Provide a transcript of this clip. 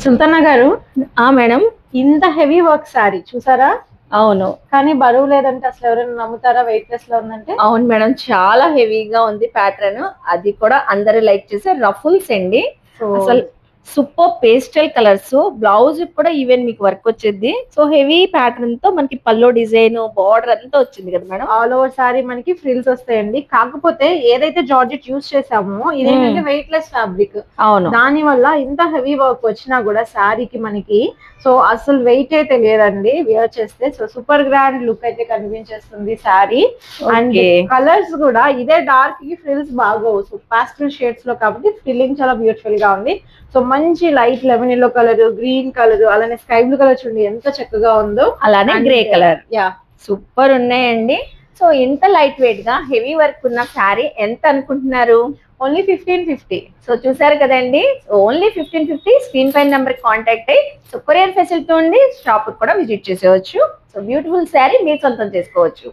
సుల్తానా గారు, మేడం. ఇంత heavy work sorry చూసారా? అవును. కానీ బరువు లేదంటే అసలు ఎవరైనా నమ్ముతారా? వెయిట్ లెస్ లో ఉందంటే. అవును మేడం, చాలా హెవీగా ఉంది ప్యాటర్న్. అది కూడా అందరూ లైక్ చేసే రఫుల్స్ అండి. సో అసలు సూపర్ పేస్టల్ కలర్స్. బ్లౌజ్ కూడా ఈవెన్ మీకు వర్క్ వచ్చేది. సో హెవీ ప్యాటర్న్ తో మనకి పల్లో డిజైన్ బార్డర్ అంతా వచ్చింది కదా మేడం. ఆల్ ఓవర్ సారీ మనకి ఫ్రిల్స్ వస్తాయండి. కాకపోతే ఏదైతే జార్జెట్ యూస్ చేసామో ఇదేంటంటే వెయిట్ లెస్ ఫ్యాబ్రిక్. అవును. దాని వల్ల ఇంత హెవీ వర్క్ వచ్చినా కూడా శారీకి మనకి సో అసలు వెయిట్ అయితే లేదండి వేర్ చేస్తే. సో సూపర్ గ్రాండ్ లుక్ అయితే కనిపించేస్తుంది శారీ. అండ్ కలర్స్ కూడా ఇదే డార్క్ కి ఫ్రిల్స్ బాగోవు. సో పాస్టల్ షేడ్స్ లో కాబట్టి ఫిల్లింగ్ చాలా బ్యూటిఫుల్ గా ఉంది. సో మంచి light lemon yellow colour, green colour, అలానే స్కై బ్లూ కలర్ చూడండి ఎంత చక్కగా ఉందో. అలానే గ్రే కలర్. యా, సూపర్ ఉన్నాయండి. సో ఇంత లైట్ వెయిట్ గా హెవీ వర్క్ ఉన్న శారీ ఎంత అనుకుంటున్నారు? ఓన్లీ 1550. సో చూసారు కదండి, ఓన్లీ 1550. స్క్రీన్ పైన నెంబర్ కాంటాక్ట్ అయ్యి సో కొరియర్ ఫెసిలిటీ ఉండి షాప్ కూడా విజిట్ చేసేవచ్చు. సో బ్యూటిఫుల్ శారీ మీరు సొంతం చేసుకోవచ్చు.